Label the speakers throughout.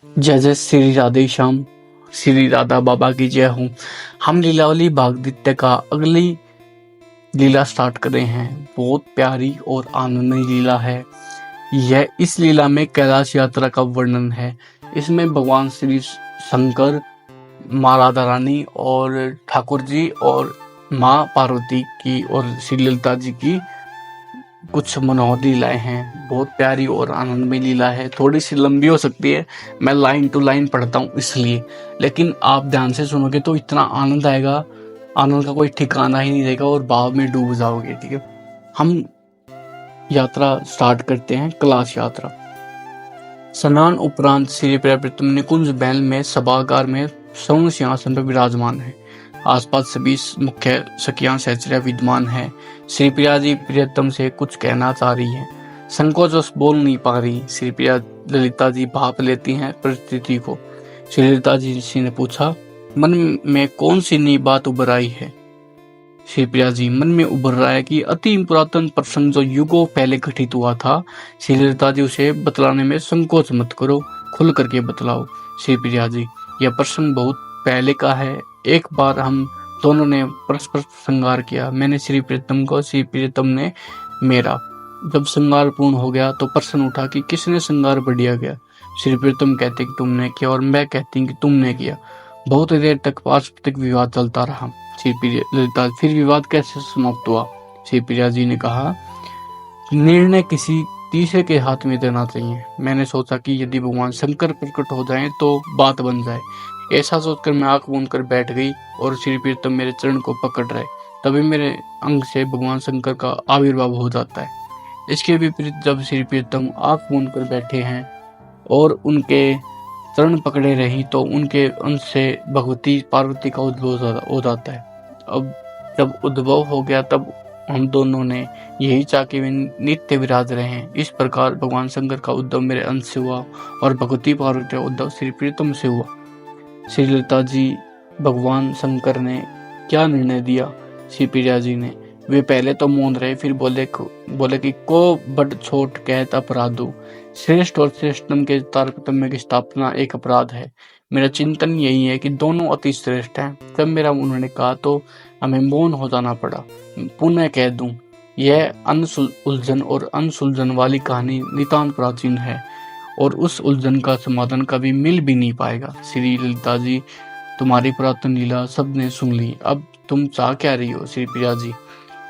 Speaker 1: जय जय श्री राधे श्याम, श्री राधा बाबा की जय हो। हम लीलावली भागदित्य का अगली लीला स्टार्ट कर रहे हैं। बहुत प्यारी और आनंदमय लीला है यह। इस लीला में कैलाश यात्रा का वर्णन है। इसमें भगवान श्री शंकर, माँ राधा रानी और ठाकुर जी और माँ पार्वती की और श्री ललिता जी की कुछ मनोहर लीलाएं हैं। बहुत प्यारी और आनंदमय लीला है। थोड़ी सी लंबी हो सकती है, मैं लाइन टू लाइन पढ़ता हूँ इसलिए, लेकिन आप ध्यान से सुनोगे तो इतना आनंद आएगा, आनंद का कोई ठिकाना ही नहीं रहेगा और भाव में डूब जाओगे। ठीक है, हम यात्रा स्टार्ट करते हैं। कैलाश यात्रा। स्नान उपरांत श्री प्रियतम निकुंज महल में सभागार में स्वर्ण सिंहासन पर विराजमान है। आसपास सभी मुख्य सखियां सहचर्या विद्यमान है। श्री प्रिया जी प्रियतम से कुछ कहना चाह रही है, संकोचवश बोल नहीं पा रही। श्री प्रिया ललिता जी भाप लेती हैं परिस्थिति को। श्री ललिता जी ने पूछा, मन में कौन सी नई बात उभर आई है? श्री प्रिया जी, मन में उभर रहा है कि अति पुरातन प्रसंग जो युगों पहले घटित हुआ था। श्री ललिता जी, उसे बतलाने में संकोच मत करो, खुल करके बतलाओ। श्री प्रिया जी, यह प्रसंग बहुत पहले का है। एक बार हम दोनों ने परस्पर श्रृंगार किया, मैंने श्री प्रियतम को, श्री प्रियतम ने मेरा। जब श्रृंगार पूर्ण हो गया तो प्रश्न उठा कि किसने श्रृंगार बढ़िया गया। श्री प्रियतम कहते कि तुमने किया और मैं कहती कि तुमने किया। बहुत देर तक पारस्परिक विवाद चलता रहा। श्री प्रिया ललिता, फिर विवाद कैसे समाप्त हुआ? श्री प्रिया जी ने कहा, निर्णय किसी तीसरे के हाथ में देना चाहिए। मैंने सोचा कि यदि भगवान शंकर प्रकट हो जाएं तो बात बन जाए। ऐसा सोचकर मैं आंख मूंद कर बैठ गई और श्री प्रियतम मेरे चरण को पकड़ रहे। तभी मेरे अंग से भगवान शंकर का आविर्भाव हो जाता है। इसके विपरीत जब श्री प्रियतम आंख मूंद कर बैठे हैं और उनके चरण पकड़े रही तो उनके अंश से भगवती पार्वती का उद्भव हो जाता है। अब जब उद्भव हो गया तब हम दोनों ने यही चाह के नित्य विराज रहे हैं। इस प्रकार भगवान शंकर का उद्भव मेरे अंश से हुआ और भगवती पार्वती का उद्भव श्री प्रियतम से हुआ। श्री ललिता जी, भगवान शंकर ने क्या निर्णय दिया? श्री प्रिया जी ने, वे पहले तो मौन रहे, फिर बोले कि को बड़ छोट कहत अपराधो, श्रेष्ठ और श्रेष्ठतम के तारतम्य की स्थापना एक अपराध है। मेरा चिंतन यही है कि दोनों अति श्रेष्ठ हैं। जब मेरा उन्होंने कहा तो हमें मौन हो जाना पड़ा। पुनः कह दूं, यह उलझन और अनसुलझन वाली कहानी नितांत प्राचीन है और उस उलझन का समाधान कभी मिल भी नहीं पाएगा। श्री ललिता जी, तुम्हारी पुरातन लीला सबने सुन ली, अब तुम चाह क्या रही हो? श्री प्रिया जी,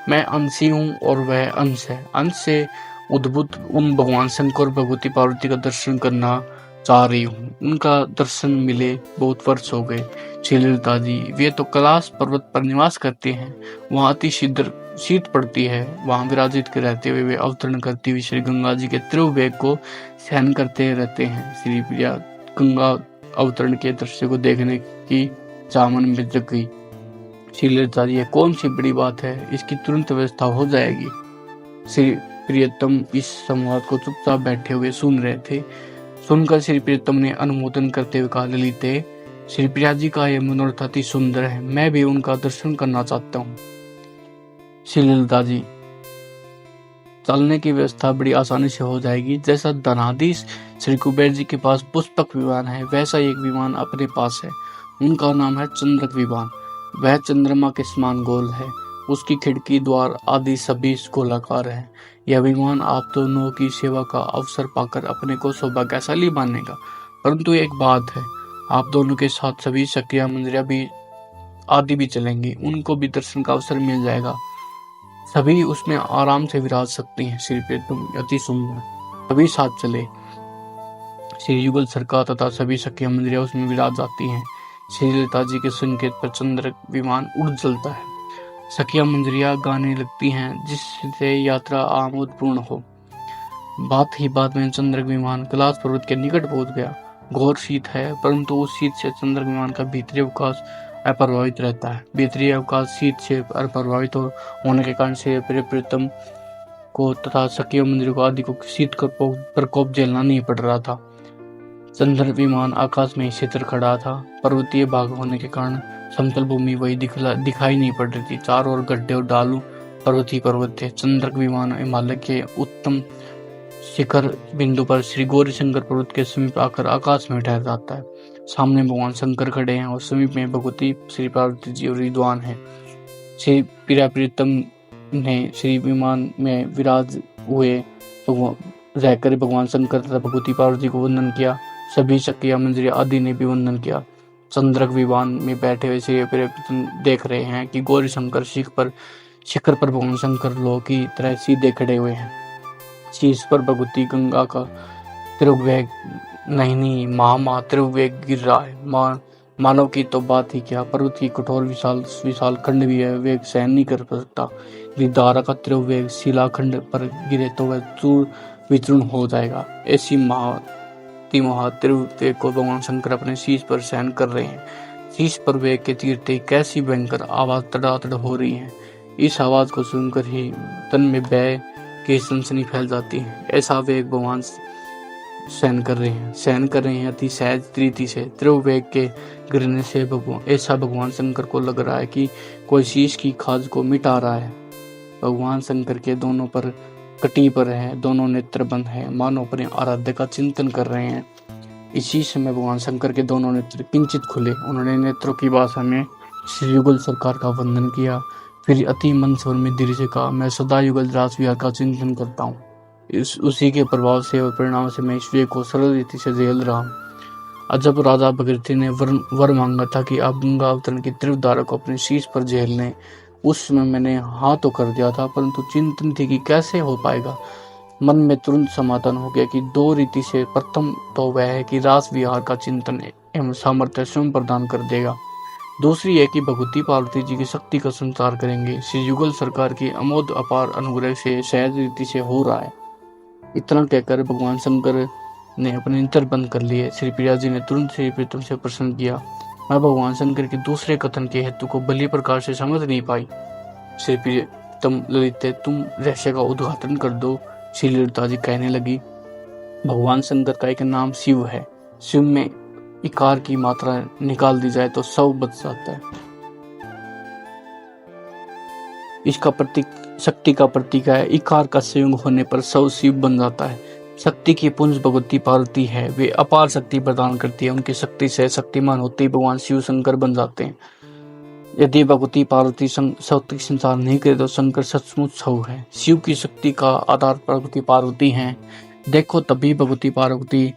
Speaker 1: मैं अंशी हूँ और वह अंश है। अंश से उद्भूत उन भगवान शंकर और भगवती पार्वती का दर्शन करना चाह रही हूँ। उनका दर्शन मिले बहुत वर्ष हो गए। श्री ललिता जी, वे तो कैलाश पर्वत पर निवास करते हैं, वहाँ अति शीत पड़ती है। वहाँ विराजित के रहते हुए वे अवतरण करती हुई श्री गंगा जी के त्रिवेग को सहन करते रहते हैं। श्री प्रिया, गंगा अवतरण के दृश्य को देखने की चाह मन में जग गई। श्री ललिता जी, कौन सी बड़ी बात है, इसकी तुरंत व्यवस्था हो जाएगी। श्री प्रियतम इस संवाद को चुपचाप बैठे हुए सुन रहे थे। सुनकर श्री प्रियतम ने अनुमोदन करते हुए कहा, ललिते, श्री प्रिया जी का यह मनोरथ अति सुंदर है, मैं भी उनका दर्शन करना चाहता हूँ। श्री ललिता जी, चलने की व्यवस्था बड़ी आसानी से हो जाएगी। जैसा धनाधीश श्री कुबेर जी के पास पुष्पक विमान है, वैसा एक विमान अपने पास है। उनका नाम है चंद्रक विमान। वह चंद्रमा के समान गोल है, उसकी खिड़की, द्वार आदि सभी गोलाकार है। यह विमान आप दोनों की सेवा का अवसर पाकर अपने को सौभाग्यशाली मानेगा। परंतु एक बात है, आप दोनों के साथ सभी सखियां मंदिरा भी आदि भी चलेंगी, उनको भी दर्शन का अवसर मिल जाएगा। सभी उसमें आराम से विराज सकती हैं। श्री प्रियतम, अति सुंदर। सभी साथ चले। श्री युगल सरकार तथा सभी सखियां मंदिरा उसमें विराज जाती हैं। श्री ललिता जी के संकेत पर चंद्रक विमान उड़ चलता है। सखियां मंजरिया गाने लगती हैं, जिससे यात्रा आमोदपूर्ण हो। बात ही बात में चंद्रक विमान कैलाश पर्वत के निकट पहुंच गया। घोर शीत है, परंतु उस शीत से चंद्रक विमान का भीतरी अवकाश अप्रभावित रहता है। भीतरी अवकाश शीत से अप्रभावित होने के कारण से प्रियतम को तथा सखियों मंदिर को आदि को शीत का प्रकोप झेलना नहीं पड़ रहा था। चंद्र विमान आकाश में स्थिर खड़ा था। पर्वतीय भाग होने के कारण समतल भूमि वही दिखाई नहीं पड़ रही थी। चारों ओर गड्ढे और ढालू पर्वत थे। चंद्रक विमान हिमालय के उत्तम शिखर बिंदु पर श्री गौरी शंकर पर्वत के समीप आकर आकाश में ठहर जाता है। सामने भगवान शंकर खड़े हैं और समीप में भगवती श्री पार्वती जी और रिद्वान है। श्री प्रिया प्रीतम ने श्री विमान में विराज हुए रहकर भगवान शंकर तथा भगवती पार्वती को वंदन किया। सभी शक्तियां मंजरी आदि ने भी वंदन किया। चंद्रक विमान में बैठे हुए श्री प्रिया प्रीतम देख रहे हैं कि गौरी शंकर शिखर पर भगवान शंकर लोह की तरह सीधे खड़े हुए हैं। शीर्ष पर भगवती गंगा का त्रिवेग नहीं महा त्रिवेग गिर रहा है। मानव की तो बात ही क्या, पर्वत की कठोर विशाल खंड भी है वेग सहन नहीं कर सकता। यदि दारा का त्रिवेग शिलाखंड पर गिरे तो वह चूर विचूर्ण हो जाएगा। ऐसी त्रिवेग को भगवान शंकर अपने शीश पर सहन कर रहे हैं। शीश पर वेग के तीरते कैसी भयंकर आवाज तड़ातड़ हो रही है। इस आवाज को सुनकर ही तन में भय की सनसनी फैल जाती है। ऐसा वेग भगवान सहन कर रहे हैं अति सहज रीति से। त्रिवेग के गिरने से भगवान शंकर को लग रहा है कि कोई शीश की खाज को मिटा रहा है। भगवान शंकर के दोनों पर कटी पर है, दोनों नेत्र बंद है, मानो अपने आराध्य का चिंतन कर रहे हैं। इसी समय भगवान शंकर के दोनों नेत्र किंचित खुले। उन्होंने नेत्रों की भाषा में श्री युगल सरकार का वंदन किया। फिर अति मन स्वर में धीरे से कहा, मैं सदा युगल राज विहार का चिंतन करता हूँ। उसी के प्रभाव से और परिणाम से मैं इस वेग को सरल रीति से झेल रहा हूँ। जब राजा भगीरथी ने वर मांगा था कि आप गंगा अवतरण की त्रिवधारा को अपने शीश पर झेल लें, उस समय मैंने हाँ तो कर दिया था, परंतु चिंतन थी कि कैसे हो पाएगा। मन में तुरंत समाधान हो गया कि दो रीति से। प्रथम तो वह है कि रास विहार का चिंतन एवं सामर्थ्य स्वयं प्रदान कर देगा। दूसरी है कि भगवती पार्वती जी की शक्ति का संचार करेंगे। श्री युगल सरकार की अमोद अपार अनुग्रह से सहज रीति से हो रहा है। इतना कहकर भगवान शंकर ने अपने नेत्र बंद कर लिए। श्री प्रिया जी ने तुरंत श्री प्रीतम से प्रश्न किया। मैं भगवान शंकर के दूसरे कथन के हेतु को भली प्रकार से समझ नहीं पाई। श्री प्रीतम ललिते, तुम रहस्य का उद्घाटन कर दो। श्री ललिता जी कहने लगी, भगवान शंकर का एक नाम शिव है। शिव में इकार की मात्रा निकाल दी जाए तो शव बच जाता है। इसका प्रतीक शक्ति का प्रतीक है। इकार का संयोग होने पर शव शिव बन जाता है। शक्ति की पुंज भगवती पार्वती है, वे अपार शक्ति प्रदान करती है। उनकी शक्ति से शक्तिमान होते ही भगवान शिव शंकर बन जाते हैं। यदि भगवती पार्वती शक्ति संचार नहीं करे तो शंकर सचमुच शव है। शिव की शक्ति का आधार भगवती पार्वती है। देखो, तभी भगवती पार्वती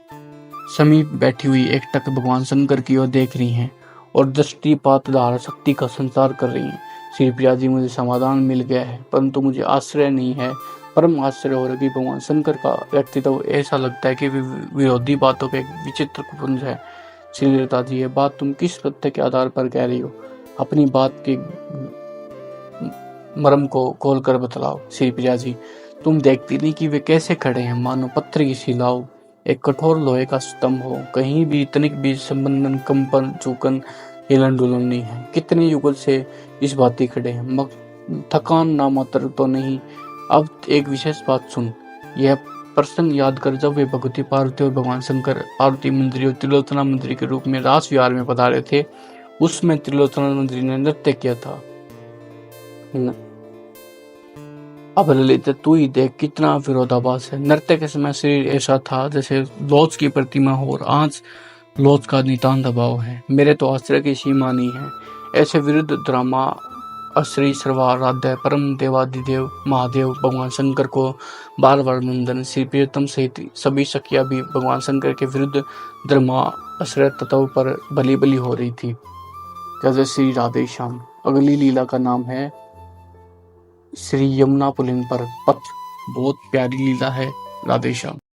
Speaker 1: समीप बैठी हुई एकटक भगवान शंकर की ओर देख रही हैं और दृष्टिपात द्वारा शक्ति का संचार कर रही हैं। श्री प्रिया जी, मुझे समाधान मिल गया है, परंतु मुझे आश्चर्य नहीं है, परम आश्चर्य हो रहा है कि भगवान शंकर का व्यक्तित्व ऐसा लगता है कि विरोधी बातों का एक विचित्र पुंज है। श्री ललिता जी, ये बात तुम किस तथ्य के आधार पर कह रही हो? अपनी बात के मर्म को खोल कर बतलाओ। श्री प्रिया जी, तुम देखती नहीं कि वे कैसे खड़े हैं, मानो पत्थर की शिलाओं, एक कठोर लोहे का स्तंभ हो। कहीं भी तनिक भी संबंधन, कंपन, झुकन, हिलन डुलन नहीं है। कितने युगल से इस भांति खड़े हैं, थकान ना मात्र तो नहीं। अब एक विशेष बात सुन, यह प्रसंग याद कर जब वे भगवती पार्वती और भगवान शंकर पार्वती मंदिर और त्रिलोचना मंदिर के रूप में रास विहार में पधारे थे, उसमें त्रिलोचना मंदिर ने नृत्य किया था। अब ललित, तू ही देख कितना विरोधाभास है। नृत्य के समय शरीर ऐसा था जैसे लोच की प्रतिमा हो और आज लोच का नितांत अभाव है। मेरे तो आश्चर्य की सीमा नहीं है। ऐसे विरुद्ध ड्रामा अश्री सर्वाराध्य परम देवादिदेव महादेव भगवान शंकर को बार बार नंदन। श्री प्रियतम सहित सभी सखिया भी भगवान शंकर के विरुद्ध ड्रामा आश्रय तत्व पर बली बली हो रही थी। जैसे श्री राधे श्याम। अगली लीला का नाम है श्री यमुना पुलिन पर पथ। बहुत प्यारी लीला है राधे श्याम।